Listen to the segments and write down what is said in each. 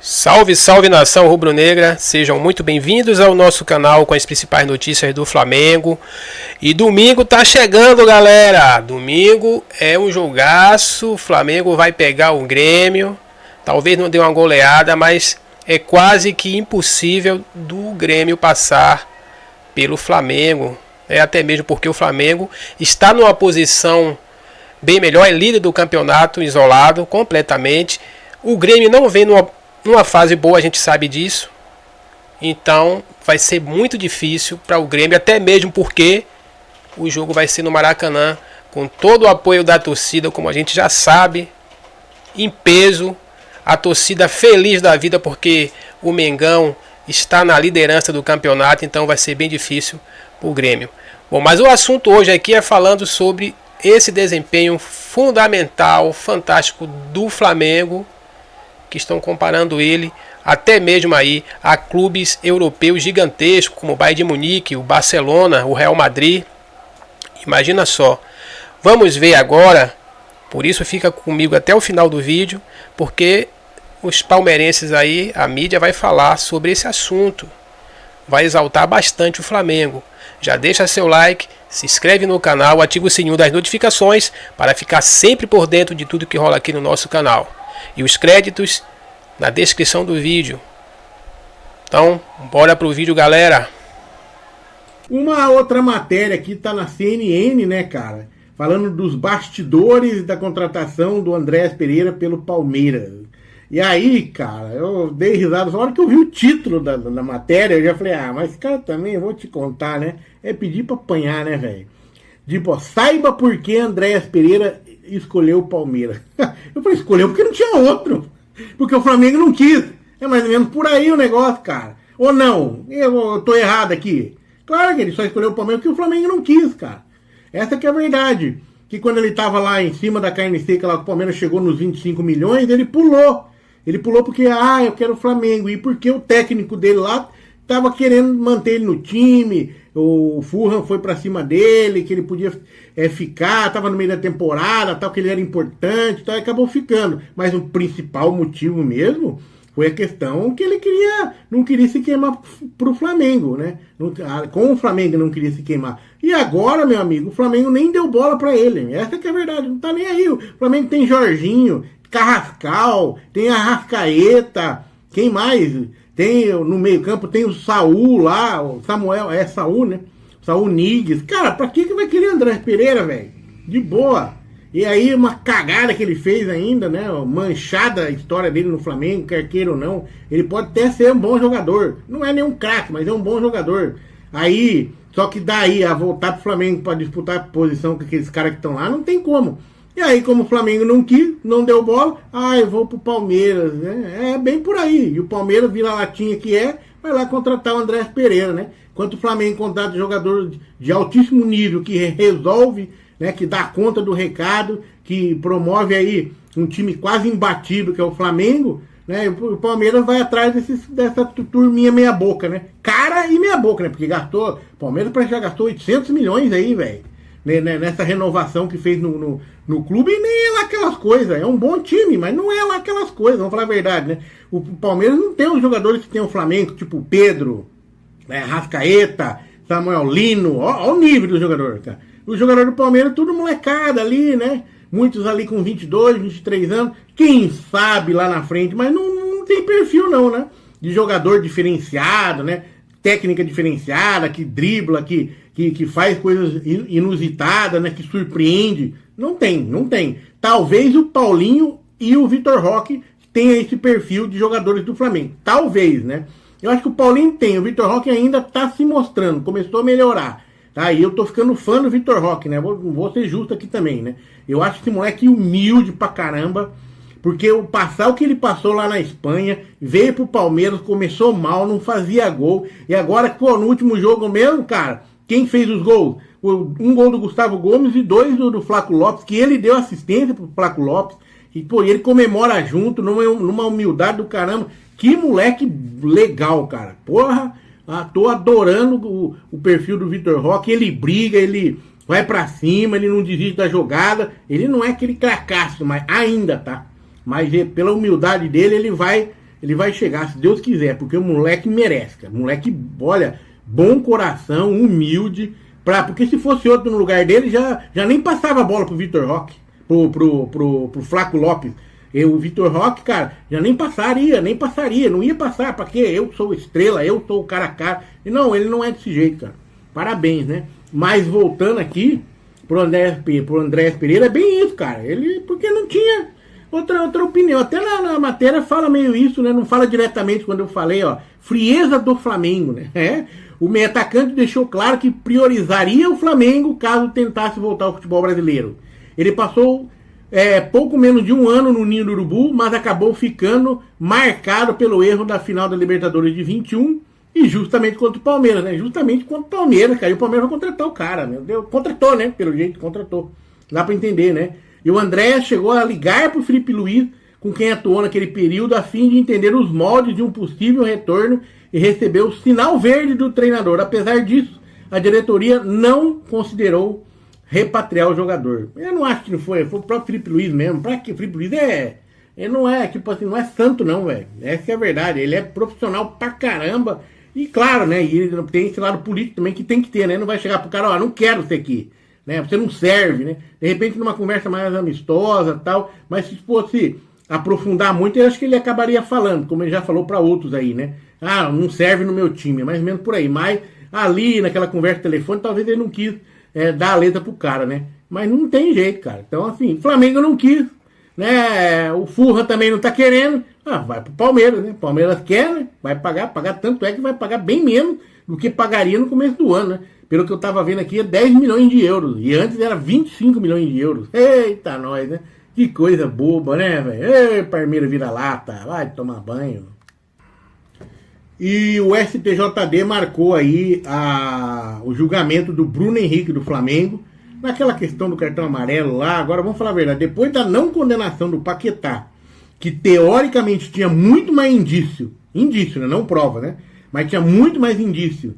Salve, salve nação rubro-negra, sejam muito bem-vindos ao nosso canal com as principais notícias do Flamengo. E domingo tá chegando, galera. Domingo é um jogaço, o Flamengo vai pegar o Grêmio. Talvez não dê uma goleada, mas é quase que impossível do Grêmio passar pelo Flamengo. É até mesmo porque o Flamengo está numa posição bem melhor, é líder do campeonato, isolado completamente. O Grêmio não vem numa fase boa, a gente sabe disso. Então vai ser muito difícil para o Grêmio, até mesmo porque o jogo vai ser no Maracanã, com todo o apoio da torcida, como a gente já sabe, em peso. A torcida feliz da vida porque o Mengão está na liderança do campeonato, então vai ser bem difícil para o Grêmio. Bom, mas o assunto hoje aqui é falando sobre esse desempenho fundamental, fantástico do Flamengo, que estão comparando ele até mesmo aí a clubes europeus gigantescos, como o Bayern de Munique, o Barcelona, o Real Madrid. Imagina só. Vamos ver agora, por isso fica comigo até o final do vídeo, porque os palmeirenses aí, a mídia vai falar sobre esse assunto. Vai exaltar bastante o Flamengo. Já deixa seu like, se inscreve no canal, ativa o sininho das notificações para ficar sempre por dentro de tudo que rola aqui no nosso canal. E os créditos na descrição do vídeo. Então, bora pro vídeo, galera. Uma outra matéria aqui tá na CNN, né, cara? Falando dos bastidores da contratação do Andrés Pereira pelo Palmeiras. E aí, cara, eu dei risada. Na hora que eu vi o título da matéria, eu já falei, mas esse cara também, eu vou te contar, né? É pedir pra apanhar, né, velho? Tipo, saiba por que Andrés Pereira escolheu o Palmeiras. Eu falei, escolheu porque não tinha outro. Porque o Flamengo não quis. É mais ou menos por aí o negócio, cara. Ou não? Eu tô errado aqui. Claro que ele só escolheu o Palmeiras porque o Flamengo não quis, cara. Essa que é a verdade. Que quando ele tava lá em cima da carne seca, lá, o Palmeiras chegou nos 25 milhões, ele pulou. Ele pulou porque, eu quero o Flamengo. E porque o técnico dele lá tava querendo manter ele no time. O Fulham foi pra cima dele, que ele podia ficar, tava no meio da temporada, tal, que ele era importante, tal, e acabou ficando. Mas o principal motivo mesmo foi a questão que ele não queria se queimar pro Flamengo, né? Com o Flamengo não queria se queimar. E agora, meu amigo, o Flamengo nem deu bola pra ele. Essa que é a verdade, não tá nem aí. O Flamengo tem Jorginho, Carrascal, tem Arrascaeta, quem mais? Tem no meio campo, tem o Saul lá, o Samuel, Saul, né? Saul Nigues. Cara, pra que vai querer Andrés Pereira, velho? De boa. E aí uma cagada que ele fez ainda, né? Manchada a história dele no Flamengo, quer queira ou não. Ele pode até ser um bom jogador. Não é nenhum craque, mas é um bom jogador. Aí, só que daí a voltar pro Flamengo pra disputar a posição com aqueles caras que estão lá, não tem como. E aí, como o Flamengo não quis, não deu bola, eu vou pro Palmeiras, né? É bem por aí. E o Palmeiras, vira latinha que vai lá contratar o Andrés Pereira, né? Enquanto o Flamengo contrata jogador de altíssimo nível, que resolve, né? Que dá conta do recado, que promove aí um time quase imbatível, que é o Flamengo, né? O Palmeiras vai atrás dessa turminha meia boca, né? Cara e meia boca, né? Porque o Palmeiras já gastou 800 milhões aí, velho. Nessa renovação que fez no clube, e nem é lá aquelas coisas. É um bom time, mas não é lá aquelas coisas, vamos falar a verdade, né? O Palmeiras não tem os jogadores que tem o Flamengo, tipo o Pedro, né, Rascaeta, Samuel Lino, ó o nível do jogador, cara. O jogador do Palmeiras, tudo molecada ali, né? Muitos ali com 22, 23 anos, quem sabe lá na frente, mas não tem perfil não, né? De jogador diferenciado, né? Técnica diferenciada, que dribla, que faz coisas inusitadas, né? Que surpreende. Não tem. Talvez o Paulinho e o Vitor Roque tenham esse perfil de jogadores do Flamengo. Talvez, né? Eu acho que o Paulinho tem, o Vitor Roque ainda tá se mostrando, começou a melhorar. Tá? E eu tô ficando fã do Vitor Roque, né? Vou ser justo aqui também, né? Eu acho esse moleque humilde pra caramba. Porque o que ele passou lá na Espanha, veio pro Palmeiras, começou mal, não fazia gol. E agora, no último jogo mesmo, cara, quem fez os gols? Um gol do Gustavo Gomes e 2 do Flaco Lopes, que ele deu assistência pro Flaco Lopes. E, ele comemora junto, numa humildade do caramba. Que moleque legal, cara. Porra, tô adorando o perfil do Vitor Roque. Ele briga, ele vai pra cima, ele não desiste da jogada. Ele não é aquele cracaço, mas ainda, tá? Mas pela humildade dele, ele vai ele vai chegar, se Deus quiser, porque o moleque merece, cara. Moleque, olha, bom coração, humilde, porque se fosse outro no lugar dele, já nem passava a bola pro Vitor Roque, pro Flaco Lopes. O Vitor Roque, cara, já nem passaria, não ia passar, pra quê? Eu sou estrela, eu sou o cara a cara. E não, ele não é desse jeito, cara. Parabéns, né? Mas voltando aqui pro Andrés Pereira, é bem isso, cara. Ele, porque não tinha outra opinião. Até na matéria fala meio isso, né? Não fala diretamente quando eu falei, ó, frieza do Flamengo, né? O meio atacante deixou claro que priorizaria o Flamengo caso tentasse voltar ao futebol brasileiro. Ele passou pouco menos de um ano no Ninho do Urubu, mas acabou ficando marcado pelo erro da final da Libertadores de 21 e justamente contra o Palmeiras, né? Justamente contra o Palmeiras, cara. E o Palmeiras vai contratar o cara, meu Deus. Contratou, né? Pelo jeito, contratou. Dá pra entender, né? E o André chegou a ligar pro Felipe Luiz, com quem atuou naquele período, a fim de entender os moldes de um possível retorno e recebeu o sinal verde do treinador. Apesar disso, a diretoria não considerou repatriar o jogador. Eu não acho que não foi o próprio Felipe Luiz mesmo. Pra que o Felipe Luiz ele não é, tipo assim, não é santo não, velho. Essa é a verdade. Ele é profissional pra caramba. E claro, né, e ele tem esse lado político também que tem que ter, né? Não vai chegar pro cara, ó, não quero você aqui, né? Você não serve, né? De repente numa conversa mais amistosa, tal, mas se fosse aprofundar muito, eu acho que ele acabaria falando, como ele já falou pra outros aí, né? Ah, não serve no meu time, mais ou menos por aí. Mas ali, naquela conversa telefônica, talvez ele não quis dar a letra pro cara, né? Mas não tem jeito, cara. Então, assim, Flamengo não quis, né? O Furra também não tá querendo. Vai pro Palmeiras, né? Palmeiras quer, né? Vai pagar tanto é que vai pagar bem menos do que pagaria no começo do ano, né? Pelo que eu tava vendo aqui, é 10 milhões de euros. E antes era 25 milhões de euros. Eita, nós, né? Que coisa boba, né, velho? Ei, Palmeiras vira-lata. Vai tomar banho. E o STJD marcou aí o julgamento do Bruno Henrique do Flamengo, naquela questão do cartão amarelo lá. Agora vamos falar a verdade, depois da não condenação do Paquetá, que teoricamente tinha muito mais indício, né, não prova, né, mas tinha muito mais indício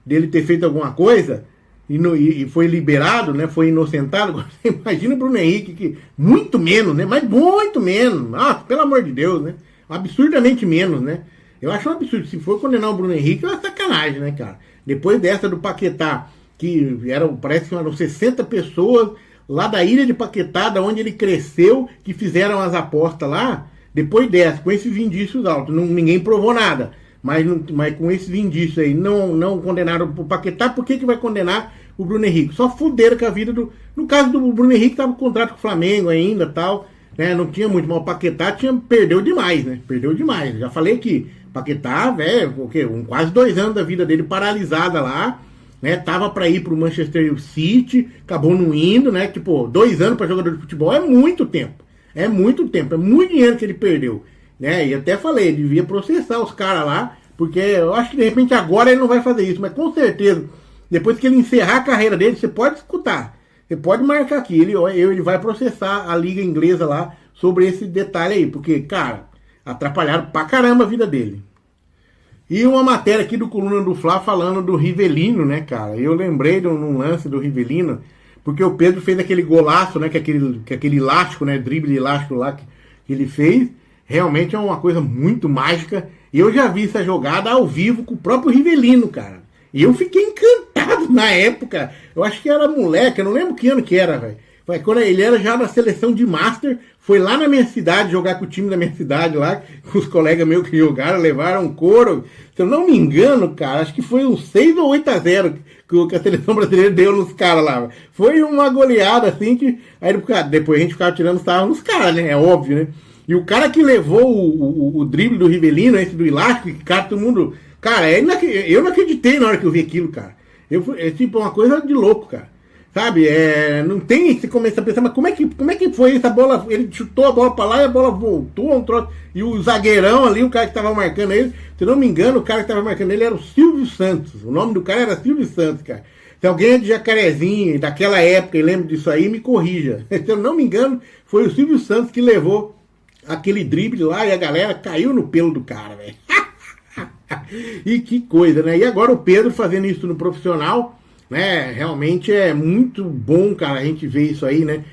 dele ter feito alguma coisa, e foi liberado, né, foi inocentado. Agora você imagina o Bruno Henrique, que muito menos, né, mas muito menos, pelo amor de Deus, né, absurdamente menos, né. Eu acho um absurdo. Se for condenar o Bruno Henrique, é uma sacanagem, né, cara? Depois dessa do Paquetá, que parece que eram 60 pessoas lá da ilha de Paquetá, da onde ele cresceu, que fizeram as apostas lá. Depois dessa, com esses indícios altos, ninguém provou nada. Mas com esses indícios aí, não condenaram o Paquetá, por que vai condenar o Bruno Henrique? Só fuderam com a vida do... No caso do Bruno Henrique, tava com contrato com o Flamengo ainda, tal, né? Não tinha muito, mas o Paquetá perdeu demais, né? Perdeu demais. Já falei que Paquetá, velho, quase 2 anos da vida dele paralisada lá, né? Tava pra ir pro Manchester City, acabou não indo, né? Tipo, 2 anos pra jogador de futebol é muito tempo. É muito dinheiro que ele perdeu, né? E até falei, ele devia processar os caras lá, porque eu acho que de repente agora ele não vai fazer isso, mas com certeza, depois que ele encerrar a carreira dele, você pode escutar, você pode marcar aqui, ele vai processar a liga inglesa lá sobre esse detalhe aí, porque, cara, atrapalharam pra caramba a vida dele. E uma matéria aqui do Coluna do Fla falando do Rivelino, né, cara? Eu lembrei de um lance do Rivelino, porque o Pedro fez aquele golaço, né, que aquele elástico, né, drible elástico lá que ele fez. Realmente é uma coisa muito mágica. E eu já vi essa jogada ao vivo com o próprio Rivelino, cara. E eu fiquei encantado na época. Eu acho que era moleque, eu não lembro que ano que era, velho. Foi quando ele era já na seleção de Master, foi lá na minha cidade jogar com o time da minha cidade lá, com os colegas meus que jogaram, levaram couro. Se eu não me engano, cara, acho que foi um 6 ou 8-0 que a seleção brasileira deu nos caras lá. Foi uma goleada assim que... Aí depois a gente ficava tirando sarro nos caras, né? É óbvio, né? E o cara que levou o drible do Rivelino, esse do elástico, que cara, todo mundo... Cara, eu não acreditei na hora que eu vi aquilo, cara. É tipo uma coisa de louco, cara. Sabe, não tem, você começa a pensar, mas como é que foi essa bola? Ele chutou a bola pra lá e a bola voltou um troço. E o zagueirão ali, o cara que tava marcando ele, se eu não me engano, o cara que tava marcando ele era o Silvio Santos. O nome do cara era Silvio Santos, cara. Se alguém é de Jacarezinho, daquela época, e lembra disso aí, me corrija. Se eu não me engano, foi o Silvio Santos que levou aquele drible lá e a galera caiu no pelo do cara, velho. E que coisa, né? E agora o Pedro fazendo isso no profissional, né? Realmente é muito bom, cara, a gente ver isso aí, né?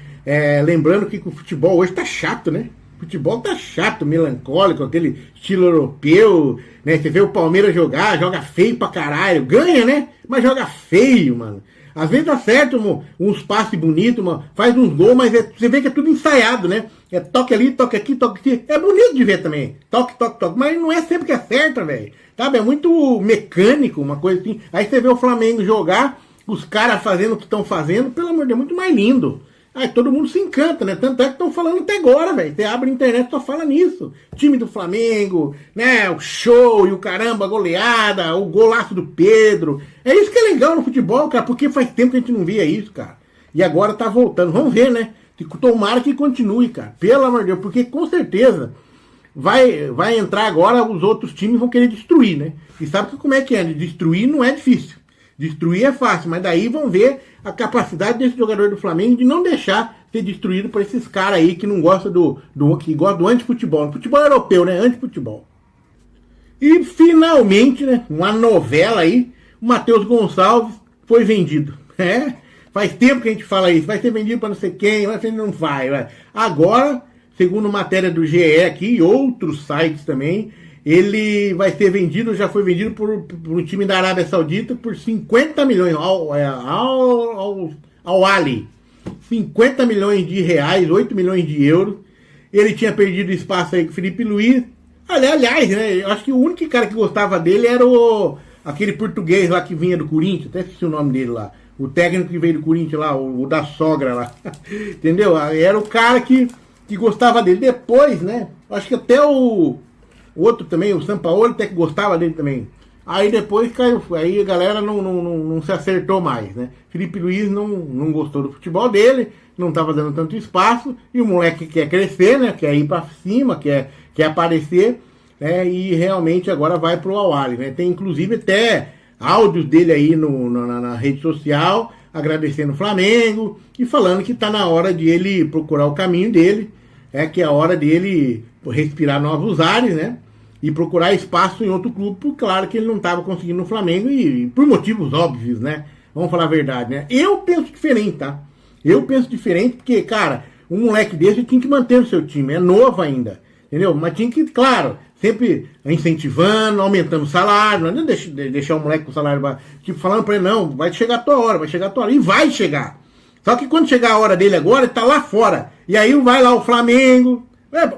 Lembrando que o futebol hoje tá chato, né? O futebol tá chato, melancólico, aquele estilo europeu, né? Você vê o Palmeiras jogar, joga feio pra caralho, ganha, né? Mas joga feio, mano. Às vezes dá certo, uns passes bonitos, faz uns gols, mas você vê que é tudo ensaiado, né? É toque ali, toque aqui, toque aqui. É bonito de ver também. Toque, toque, toque. Mas não é sempre que acerta, velho. Sabe? É muito mecânico, uma coisa assim. Aí você vê o Flamengo jogar, os caras fazendo o que estão fazendo, pelo amor de Deus, é muito mais lindo. Aí todo mundo se encanta, né? Tanto é que estão falando até agora, velho. Você abre a internet e só fala nisso. Time do Flamengo, né? O show e o caramba, a goleada, o golaço do Pedro. É isso que é legal no futebol, cara, porque faz tempo que a gente não via isso, cara. E agora tá voltando. Vamos ver, né? Tomara que continue, cara. Pelo amor de Deus, porque com certeza vai entrar agora, os outros times vão querer destruir, né? E sabe como é que é? Destruir não é difícil. Destruir é fácil, mas daí vão ver a capacidade desse jogador do Flamengo de não deixar ser destruído por esses caras aí que não gostam que gostam do antifutebol. Futebol europeu, né? Antifutebol. E finalmente, né? Uma novela aí, o Matheus Gonçalves foi vendido. É, faz tempo que a gente fala isso. Vai ser vendido para não sei quem, vai ser não vai. Agora, segundo matéria do GE aqui e outros sites também, ele vai ser vendido, já foi vendido por um time da Arábia Saudita por 50 milhões ao Ali. 50 milhões de reais, 8 milhões de euros. Ele tinha perdido espaço aí com o Felipe Luiz. Aliás, né, eu acho que o único cara que gostava dele era aquele português lá que vinha do Corinthians, até esqueci o nome dele lá. O técnico que veio do Corinthians lá, o da sogra lá. Entendeu? Era o cara que gostava dele. Depois, né, acho que até o outro também, o Sampaoli, até que gostava dele também. Aí depois caiu, aí a galera não se acertou mais, né? Felipe Luiz não gostou do futebol dele, não estava dando tanto espaço, e o moleque quer crescer, né? Quer ir para cima, quer aparecer, né? E realmente agora vai pro Al-Ahly, né? Tem inclusive até áudios dele aí na rede social, agradecendo o Flamengo e falando que está na hora de ele procurar o caminho dele, que é a hora dele respirar novos ares, né? E procurar espaço em outro clube, porque claro que ele não estava conseguindo no Flamengo e por motivos óbvios, né? Vamos falar a verdade, né? Eu penso diferente, tá? Eu penso diferente porque, cara, um moleque desse tinha que manter no seu time, é novo ainda, entendeu? Mas tinha que, claro, sempre incentivando, aumentando o salário, não é deixar o moleque com o salário baixo, tipo, falando pra ele, não, vai chegar a tua hora, e vai chegar. Só que quando chegar a hora dele agora, ele tá lá fora. E aí vai lá o Flamengo,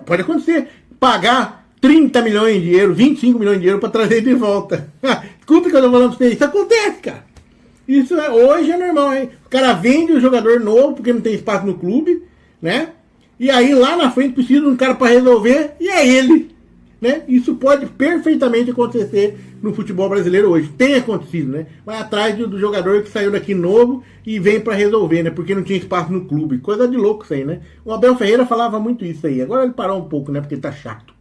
pode acontecer, pagar 30 milhões de euros, 25 milhões de euros para trazer de volta. Escuta o que eu tô falando pra você, isso acontece, cara. Isso hoje é normal, hein? O cara vende um jogador novo porque não tem espaço no clube, né? E aí lá na frente precisa de um cara para resolver e é ele, né? Isso pode perfeitamente acontecer no futebol brasileiro hoje. Tem acontecido, né? Vai atrás do jogador que saiu daqui novo e vem para resolver, né? Porque não tinha espaço no clube. Coisa de louco isso aí, né? O Abel Ferreira falava muito isso aí. Agora ele parou um pouco, né? Porque ele tá chato.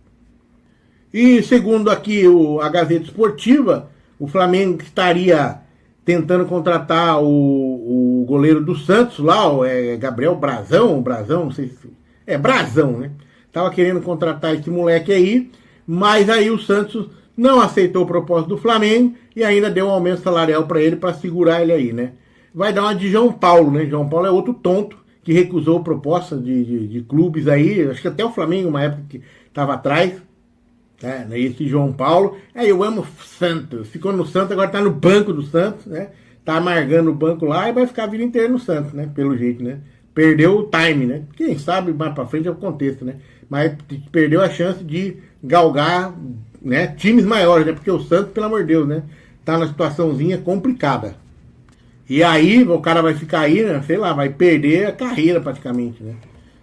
E segundo aqui a Gazeta Esportiva, o Flamengo estaria tentando contratar o goleiro do Santos lá, Gabriel Brazão, não sei se... Brazão, né? Tava querendo contratar esse moleque aí, mas aí o Santos não aceitou a proposta do Flamengo e ainda deu um aumento salarial para ele, para segurar ele aí, né? Vai dar uma de João Paulo, né? João Paulo é outro tonto que recusou proposta de clubes aí, acho que até o Flamengo, uma época que estava atrás, esse João Paulo, eu amo Santos, ficou no Santos, agora tá no banco do Santos, né? Tá amargando o banco lá e vai ficar a vida inteira no Santos, né? Pelo jeito, né? Perdeu o time, né? Quem sabe mais pra frente aconteça, né? Mas perdeu a chance de galgar, né, times maiores, né? Porque o Santos, pelo amor de Deus, né? Tá numa situaçãozinha complicada. E aí o cara vai ficar aí, né? Sei lá, vai perder a carreira praticamente, né?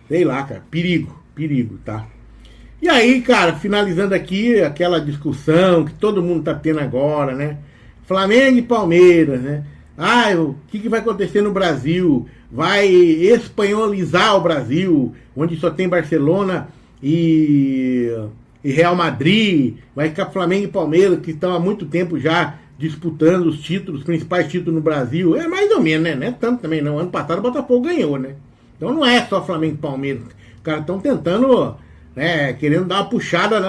Sei lá, cara. Perigo, tá? E aí, cara, finalizando aqui aquela discussão que todo mundo tá tendo agora, né? Flamengo e Palmeiras, né? O que vai acontecer no Brasil? Vai espanholizar o Brasil, onde só tem Barcelona e Real Madrid. Vai ficar Flamengo e Palmeiras, que estão há muito tempo já disputando os principais títulos no Brasil. É mais ou menos, né? Não é tanto também, não. Ano passado o Botafogo ganhou, né? Então não é só Flamengo e Palmeiras. Os caras estão tentando... querendo dar uma puxada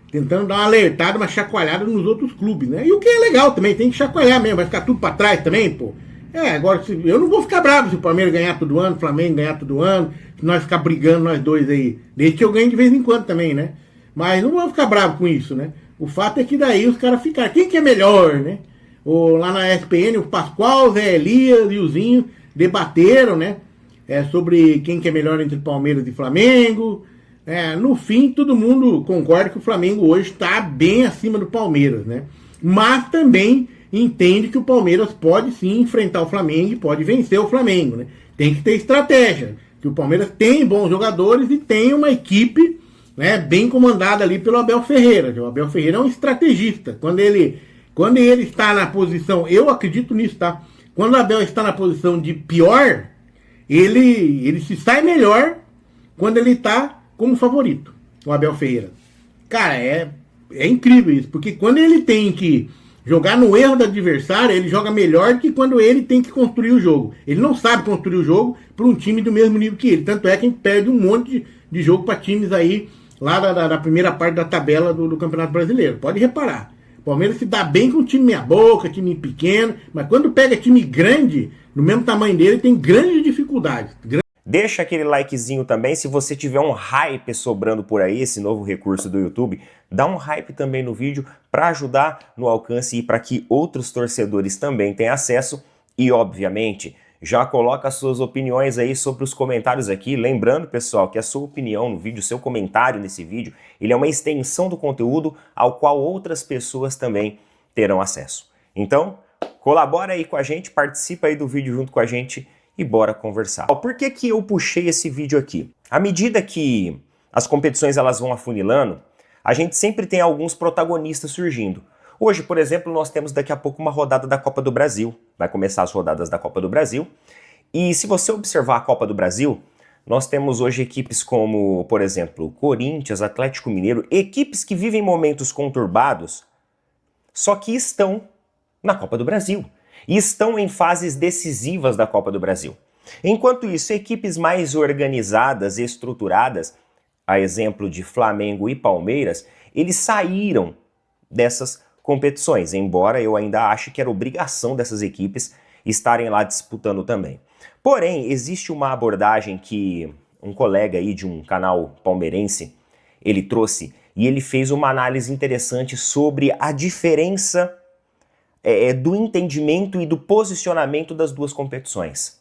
tentando dar uma alertada, uma chacoalhada nos outros clubes, né? E o que é legal também, tem que chacoalhar mesmo, vai ficar tudo pra trás também, pô. Agora eu não vou ficar bravo se o Palmeiras ganhar todo ano, o Flamengo ganhar todo ano, se nós ficar brigando nós dois aí. Desde que eu ganhe de vez em quando também, né? Mas não vou ficar bravo com isso, né? O fato é que daí os caras ficaram. Quem que é melhor, né? Lá na ESPN, o Pascoal, o Zé Elias e o Zinho debateram, né? Sobre quem que é melhor entre Palmeiras e Flamengo. No fim, todo mundo concorda que o Flamengo hoje está bem acima do Palmeiras, né? Mas também entende que o Palmeiras pode sim enfrentar o Flamengo e pode vencer o Flamengo, né? Tem que ter estratégia, que o Palmeiras tem bons jogadores e tem uma equipe, né, bem comandada ali pelo Abel Ferreira. O Abel Ferreira é um estrategista. Quando ele está na posição, eu acredito nisso, tá? Quando o Abel está na posição de pior, ele se sai melhor quando ele está como favorito, o Abel Ferreira. Cara, é incrível isso, porque quando ele tem que jogar no erro do adversário, ele joga melhor do que quando ele tem que construir o jogo. Ele não sabe construir o jogo para um time do mesmo nível que ele. Tanto é que a gente perde um monte de jogo para times aí, lá da primeira parte da tabela do Campeonato Brasileiro. Pode reparar. O Palmeiras se dá bem com time meia boca, time pequeno, mas quando pega time grande, no mesmo tamanho dele, tem grandes dificuldades. Deixa aquele likezinho também, se você tiver um hype sobrando por aí, esse novo recurso do YouTube, dá um hype também no vídeo para ajudar no alcance e para que outros torcedores também tenham acesso. E, obviamente, já coloca as suas opiniões aí sobre os comentários aqui. Lembrando, pessoal, que a sua opinião no vídeo, seu comentário nesse vídeo, ele é uma extensão do conteúdo ao qual outras pessoas também terão acesso. Então, colabora aí com a gente, participa aí do vídeo junto com a gente e bora conversar. Por que que eu puxei esse vídeo aqui? À medida que as competições elas vão afunilando, a gente sempre tem alguns protagonistas surgindo. Hoje, por exemplo, nós temos daqui a pouco uma rodada da Copa do Brasil. Vai começar as rodadas da Copa do Brasil. E se você observar a Copa do Brasil, nós temos hoje equipes como, por exemplo, Corinthians, Atlético Mineiro, equipes que vivem momentos conturbados, só que estão na Copa do Brasil. E estão em fases decisivas da Copa do Brasil. Enquanto isso, equipes mais organizadas e estruturadas, a exemplo de Flamengo e Palmeiras, eles saíram dessas competições, embora eu ainda ache que era obrigação dessas equipes estarem lá disputando também. Porém, existe uma abordagem que um colega aí de um canal palmeirense, ele trouxe, e ele fez uma análise interessante sobre a diferença do entendimento e do posicionamento das duas competições.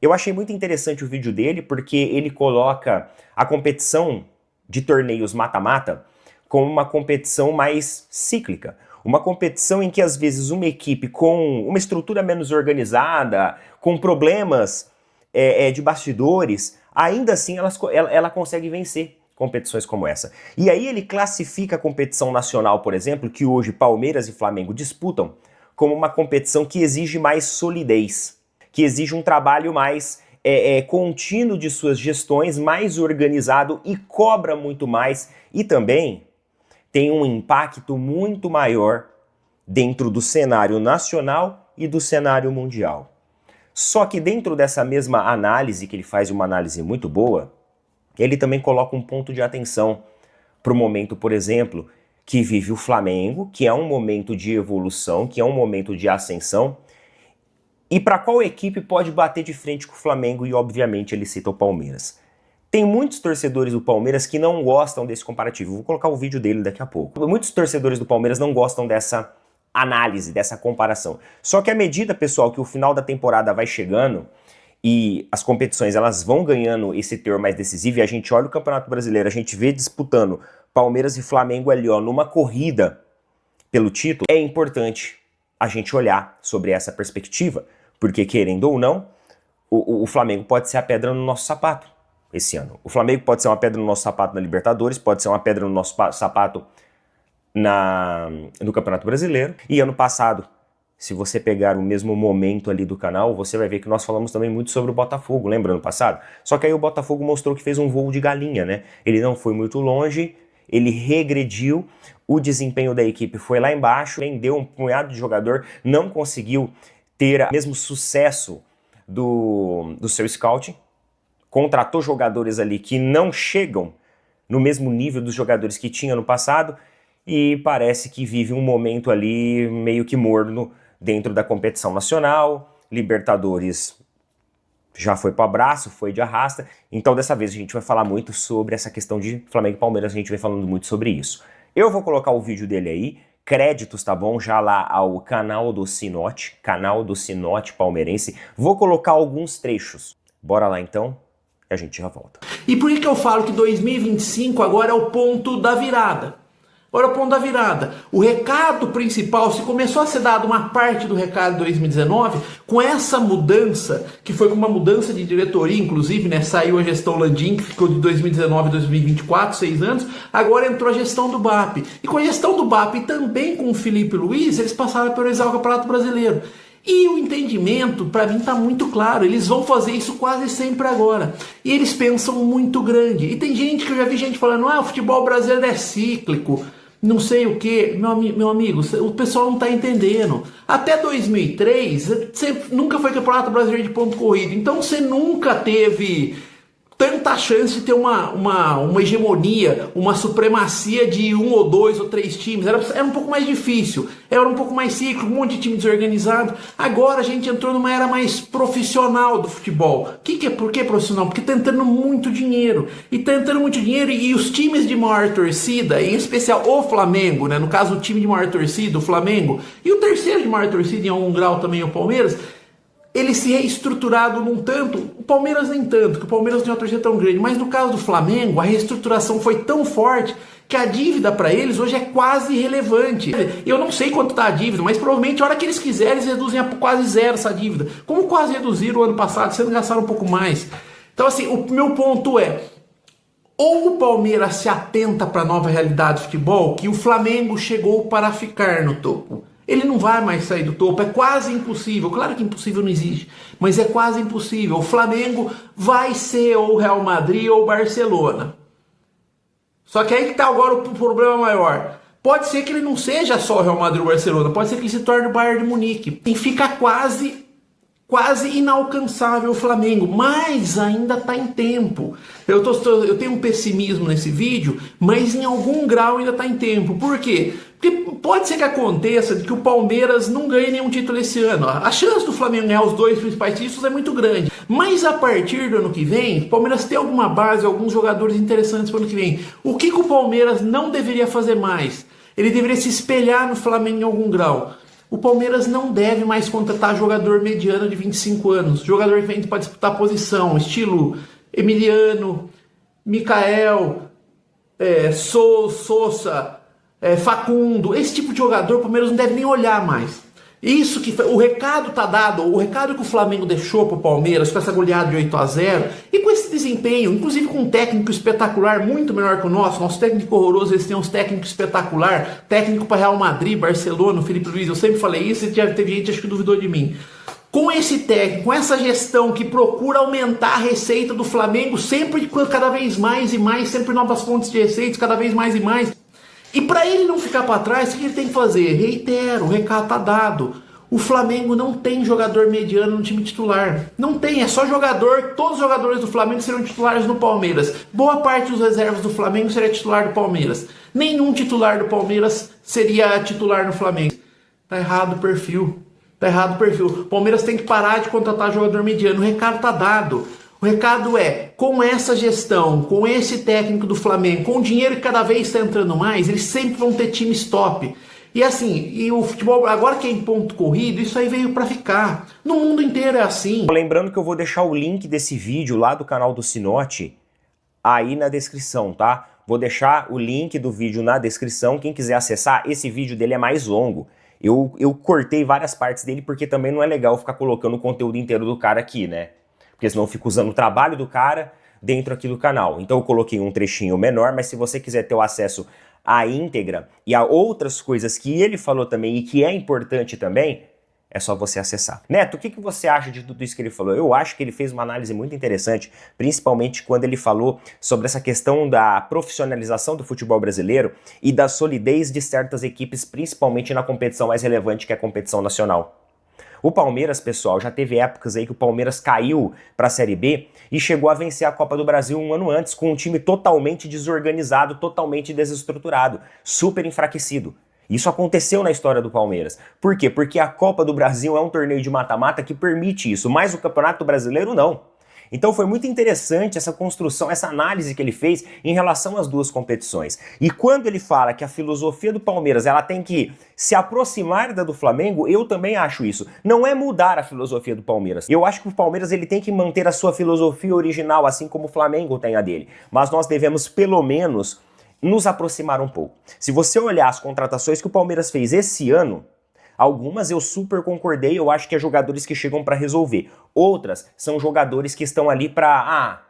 Eu achei muito interessante o vídeo dele porque ele coloca a competição de torneios mata-mata como uma competição mais cíclica. Uma competição em que às vezes uma equipe com uma estrutura menos organizada, com problemas de bastidores, ainda assim ela consegue vencer competições como essa. E aí ele classifica a competição nacional, por exemplo, que hoje Palmeiras e Flamengo disputam, como uma competição que exige mais solidez, que exige um trabalho mais contínuo de suas gestões, mais organizado e cobra muito mais e também tem um impacto muito maior dentro do cenário nacional e do cenário mundial. Só que dentro dessa mesma análise, que ele faz uma análise muito boa, ele também coloca um ponto de atenção para o momento, por exemplo, que vive o Flamengo, que é um momento de evolução, que é um momento de ascensão, e para qual equipe pode bater de frente com o Flamengo, e obviamente ele cita o Palmeiras. Tem muitos torcedores do Palmeiras que não gostam desse comparativo, vou colocar o vídeo dele daqui a pouco. Muitos torcedores do Palmeiras não gostam dessa análise, dessa comparação. Só que à medida, pessoal, que o final da temporada vai chegando, e as competições elas vão ganhando esse teor mais decisivo, e a gente olha o Campeonato Brasileiro, a gente vê disputando Palmeiras e Flamengo ali, ó, numa corrida pelo título, é importante a gente olhar sobre essa perspectiva, porque querendo ou não, o Flamengo pode ser a pedra no nosso sapato esse ano. O Flamengo pode ser uma pedra no nosso sapato na Libertadores, pode ser uma pedra no nosso sapato no Campeonato Brasileiro, e ano passado, se você pegar o mesmo momento ali do canal, você vai ver que nós falamos também muito sobre o Botafogo, lembra ano passado? Só que aí o Botafogo mostrou que fez um voo de galinha, né? Ele não foi muito longe, ele regrediu, o desempenho da equipe foi lá embaixo, vendeu um punhado de jogador, não conseguiu ter o mesmo sucesso do seu scouting, contratou jogadores ali que não chegam no mesmo nível dos jogadores que tinha no passado e parece que vive um momento ali meio que morno dentro da competição nacional, Libertadores já foi pro abraço, foi de arrasta. Então dessa vez a gente vai falar muito sobre essa questão de Flamengo e Palmeiras, a gente vem falando muito sobre isso. Eu vou colocar o vídeo dele aí, créditos, tá bom? Já lá ao canal do Sinote palmeirense. Vou colocar alguns trechos. Bora lá então, e a gente já volta. E por que eu falo que 2025 agora é o ponto da virada? Agora é o ponto da virada. O recado principal, se começou a ser dado uma parte do recado de 2019, com essa mudança, que foi com uma mudança de diretoria, inclusive, né? Saiu a gestão Landim, que ficou de 2019 a 2024, 6 anos, agora entrou a gestão do BAP. E com a gestão do BAP e também com o Felipe Luiz, eles passaram a priorizar o Campeonato Brasileiro. E o entendimento, para mim, está muito claro. Eles vão fazer isso quase sempre agora. E eles pensam muito grande. E tem gente que eu já vi gente falando, o futebol brasileiro é cíclico, não sei o que. Meu amigo, o pessoal não está entendendo. Até 2003, você nunca foi campeonato brasileiro de ponto corrido. Então você nunca teve tanta chance de ter uma hegemonia, uma supremacia de 1 ou 2 ou 3 times. Era um pouco mais difícil, era um pouco mais cíclico, um monte de time desorganizado. Agora a gente entrou numa era mais profissional do futebol. Por que profissional? Porque está entrando muito dinheiro. E está entrando muito dinheiro e os times de maior torcida, em especial o Flamengo, né? No caso o time de maior torcida, o Flamengo, e o terceiro de maior torcida em algum grau também, o Palmeiras, ele se reestruturado num tanto, o Palmeiras nem tanto, que o Palmeiras tem uma torcida tão grande, mas no caso do Flamengo, a reestruturação foi tão forte que a dívida para eles hoje é quase irrelevante. Eu não sei quanto está a dívida, mas provavelmente a hora que eles quiserem, eles reduzem a quase zero essa dívida. Como quase reduziram o ano passado, sendo gastaram um pouco mais. Então assim, o meu ponto é, ou o Palmeiras se atenta para a nova realidade do futebol, que o Flamengo chegou para ficar no topo. Ele não vai mais sair do topo, é quase impossível. Claro que impossível não existe, mas é quase impossível. O Flamengo vai ser ou o Real Madrid ou o Barcelona. Só que aí que está agora o problema maior. Pode ser que ele não seja só o Real Madrid ou o Barcelona, pode ser que ele se torne o Bayern de Munique. E fica quase inalcançável o Flamengo, mas ainda está em tempo. Eu tenho um pessimismo nesse vídeo, mas em algum grau ainda está em tempo. Por quê? Porque pode ser que aconteça de que o Palmeiras não ganhe nenhum título esse ano. A chance do Flamengo ganhar os 2 principais títulos é muito grande. Mas a partir do ano que vem, o Palmeiras tem alguma base, alguns jogadores interessantes para o ano que vem. O que o Palmeiras não deveria fazer mais? Ele deveria se espelhar no Flamengo em algum grau. O Palmeiras não deve mais contratar jogador mediano de 25 anos. Jogador que vem para disputar posição, estilo Emiliano, Mikael, Sousa, Facundo. Esse tipo de jogador o Palmeiras não deve nem olhar mais. Isso que o recado tá dado, o recado que o Flamengo deixou pro Palmeiras com essa goleada de 8-0 e com esse desempenho, inclusive com um técnico espetacular muito melhor que o nosso técnico horroroso, eles têm uns técnicos espetacular, técnico para Real Madrid, Barcelona, o Felipe Luiz, eu sempre falei isso e já teve gente acho que duvidou de mim. Com esse técnico, com essa gestão que procura aumentar a receita do Flamengo sempre cada vez mais e mais, sempre novas fontes de receitas, cada vez mais e mais. E para ele não ficar para trás, o que ele tem que fazer? Reitero, o recado está dado. O Flamengo não tem jogador mediano no time titular. Não tem, é só jogador. Todos os jogadores do Flamengo serão titulares no Palmeiras. Boa parte dos reservas do Flamengo seria titular do Palmeiras. Nenhum titular do Palmeiras seria titular no Flamengo. Tá errado o perfil. Tá errado o perfil. O Palmeiras tem que parar de contratar jogador mediano. O recado tá dado. O recado é, com essa gestão, com esse técnico do Flamengo, com o dinheiro que cada vez está entrando mais, eles sempre vão ter times top. E assim, e o futebol, agora que é em ponto corrido, isso aí veio para ficar. No mundo inteiro é assim. Lembrando que eu vou deixar o link desse vídeo lá do canal do Sinote aí na descrição, tá? Vou deixar o link do vídeo na descrição, quem quiser acessar, esse vídeo dele é mais longo. Eu cortei várias partes dele porque também não é legal ficar colocando o conteúdo inteiro do cara aqui, né? Porque senão eu fico usando o trabalho do cara dentro aqui do canal. Então eu coloquei um trechinho menor, mas se você quiser ter o acesso à íntegra e a outras coisas que ele falou também e que é importante também, é só você acessar. Neto, o que você acha de tudo isso que ele falou? Eu acho que ele fez uma análise muito interessante, principalmente quando ele falou sobre essa questão da profissionalização do futebol brasileiro e da solidez de certas equipes, principalmente na competição mais relevante que é a competição nacional. O Palmeiras, pessoal, já teve épocas aí que o Palmeiras caiu para a Série B e chegou a vencer a Copa do Brasil um ano antes, com um time totalmente desorganizado, totalmente desestruturado, super enfraquecido. Isso aconteceu na história do Palmeiras. Por quê? Porque a Copa do Brasil é um torneio de mata-mata que permite isso, mas o Campeonato Brasileiro não. Então foi muito interessante essa construção, essa análise que ele fez em relação às duas competições. E quando ele fala que a filosofia do Palmeiras ela tem que se aproximar da do Flamengo, eu também acho isso. Não é mudar a filosofia do Palmeiras. Eu acho que o Palmeiras ele tem que manter a sua filosofia original, assim como o Flamengo tem a dele. Mas nós devemos, pelo menos, nos aproximar um pouco. Se você olhar as contratações que o Palmeiras fez esse ano, algumas eu super concordei, eu acho que é jogadores que chegam para resolver. Outras são jogadores que estão ali para,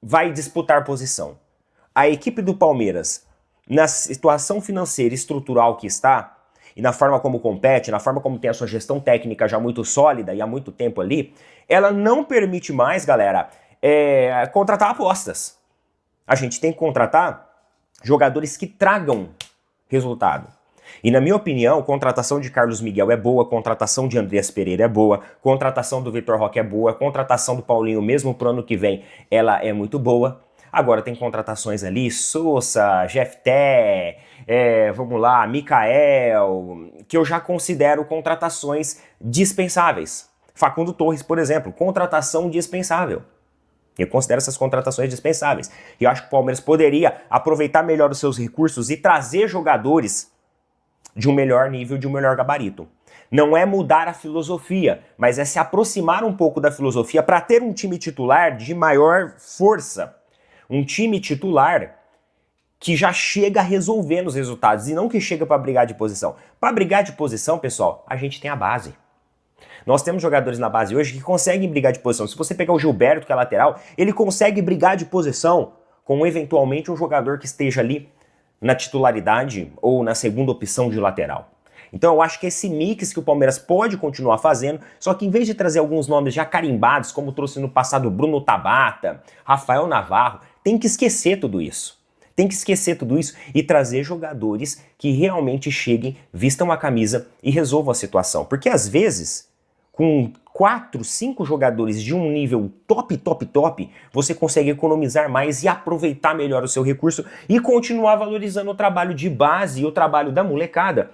vai disputar posição. A equipe do Palmeiras, na situação financeira e estrutural que está, e na forma como compete, na forma como tem a sua gestão técnica já muito sólida e há muito tempo ali, ela não permite mais, galera, contratar apostas. A gente tem que contratar jogadores que tragam resultado. E na minha opinião, contratação de Carlos Miguel é boa, contratação de Andreas Pereira é boa, contratação do Vitor Roque é boa, contratação do Paulinho mesmo pro ano que vem, ela é muito boa. Agora tem contratações ali, Sousa, Jefté, vamos lá, Mikael, que eu já considero contratações dispensáveis. Facundo Torres, por exemplo, contratação dispensável. Eu considero essas contratações dispensáveis. E eu acho que o Palmeiras poderia aproveitar melhor os seus recursos e trazer jogadores de um melhor nível, de um melhor gabarito. Não é mudar a filosofia, mas é se aproximar um pouco da filosofia para ter um time titular de maior força. Um time titular que já chega resolvendo os resultados e não que chega para brigar de posição. Para brigar de posição, pessoal, a gente tem a base. Nós temos jogadores na base hoje que conseguem brigar de posição. Se você pegar o Gilberto, que é lateral, ele consegue brigar de posição com eventualmente um jogador que esteja ali na titularidade ou na segunda opção de lateral. Então eu acho que esse mix que o Palmeiras pode continuar fazendo, só que em vez de trazer alguns nomes já carimbados, como trouxe no passado Bruno Tabata, Rafael Navarro, tem que esquecer tudo isso. Tem que esquecer tudo isso e trazer jogadores que realmente cheguem, vistam a camisa e resolvam a situação. Porque às vezes, com 4, 5 jogadores de um nível top, você consegue economizar mais e aproveitar melhor o seu recurso e continuar valorizando o trabalho de base e o trabalho da molecada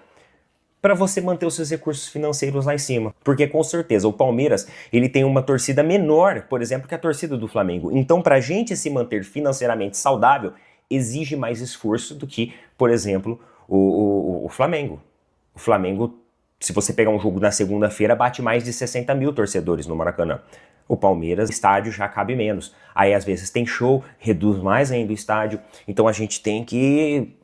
para você manter os seus recursos financeiros lá em cima. Porque com certeza o Palmeiras ele tem uma torcida menor, por exemplo, que a torcida do Flamengo. Então para a gente se manter financeiramente saudável, exige mais esforço do que, por exemplo, o Flamengo. O Flamengo, se você pegar um jogo na segunda-feira, bate mais de 60 mil torcedores no Maracanã. O Palmeiras, estádio já cabe menos. Aí às vezes tem show, reduz mais ainda o estádio. Então a gente tem que,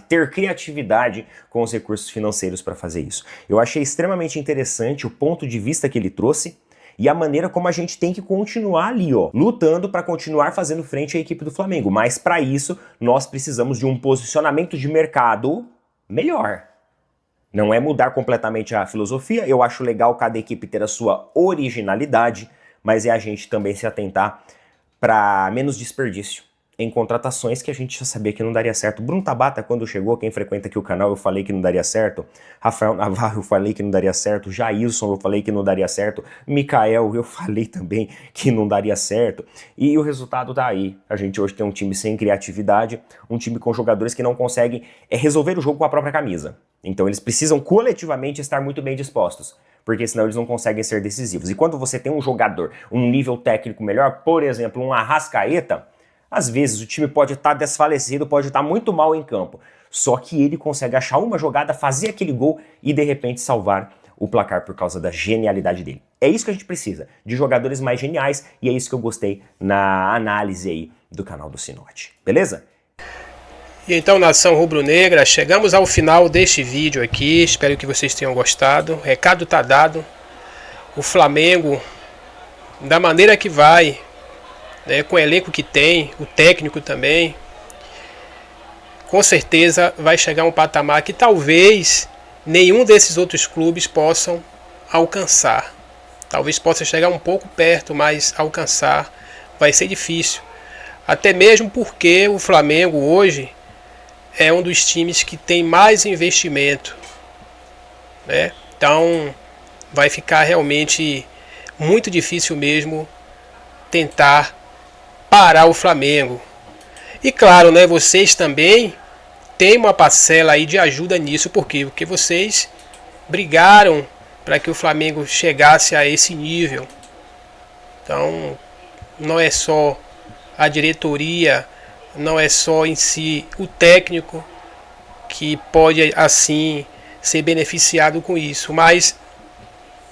ter criatividade com os recursos financeiros para fazer isso. Eu achei extremamente interessante o ponto de vista que ele trouxe e a maneira como a gente tem que continuar ali, lutando para continuar fazendo frente à equipe do Flamengo. Mas para isso, nós precisamos de um posicionamento de mercado melhor. Não é mudar completamente a filosofia, eu acho legal cada equipe ter a sua originalidade, mas é a gente também se atentar para menos desperdício em contratações que a gente já sabia que não daria certo. Bruno Tabata, quando chegou, quem frequenta aqui o canal, eu falei que não daria certo. Rafael Navarro, eu falei que não daria certo. Jailson, eu falei que não daria certo. Mikael, eu falei também que não daria certo. E o resultado tá aí. A gente hoje tem um time sem criatividade, um time com jogadores que não conseguem resolver o jogo com a própria camisa. Então eles precisam coletivamente estar muito bem dispostos, porque senão eles não conseguem ser decisivos. E quando você tem um jogador, um nível técnico melhor, por exemplo, um Arrascaeta, às vezes o time pode estar desfalecido, pode estar muito mal em campo, só que ele consegue achar uma jogada, fazer aquele gol e de repente salvar o placar por causa da genialidade dele. É isso que a gente precisa, de jogadores mais geniais, e é isso que eu gostei na análise aí do canal do Sinote. Beleza? E então, nação rubro-negra, chegamos ao final deste vídeo aqui. Espero que vocês tenham gostado. O recado tá dado. O Flamengo, da maneira que vai, com o elenco que tem, o técnico também, com certeza vai chegar a um patamar que talvez nenhum desses outros clubes possam alcançar. Talvez possa chegar um pouco perto, mas alcançar vai ser difícil. Até mesmo porque o Flamengo hoje é um dos times que tem mais investimento, né? Então vai ficar realmente muito difícil mesmo tentar parar o Flamengo. E claro, né, vocês também tem uma parcela aí de ajuda nisso. Por quê? Porque vocês brigaram para que o Flamengo chegasse a esse nível. Então, não é só a diretoria, não é só em si o técnico que pode assim ser beneficiado com isso, mas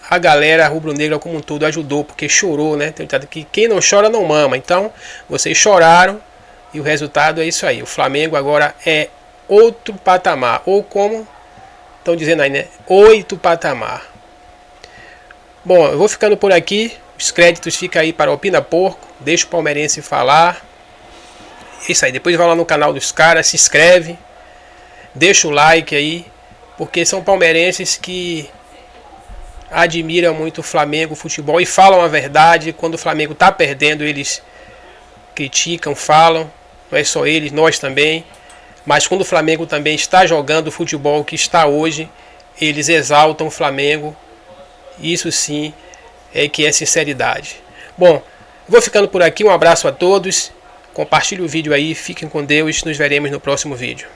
a galera rubro-negra como um todo ajudou, porque chorou, né? Tem que quem não chora não mama. Então, vocês choraram e o resultado é isso aí. O Flamengo agora é outro patamar, ou como estão dizendo aí, né? 8 patamar. Bom, eu vou ficando por aqui. Os créditos ficam aí para o Opina Porco. Deixa o palmeirense falar. É isso aí. Depois vai lá no canal dos caras, se inscreve, deixa o like aí, porque são palmeirenses que admiram muito o Flamengo, o futebol, e falam a verdade. Quando o Flamengo está perdendo, eles criticam, falam. Não é só eles, nós também. Mas quando o Flamengo também está jogando o futebol que está hoje, eles exaltam o Flamengo. Isso sim é que é sinceridade. Bom, vou ficando por aqui. Um abraço a todos. Compartilhe o vídeo aí. Fiquem com Deus. Nos veremos no próximo vídeo.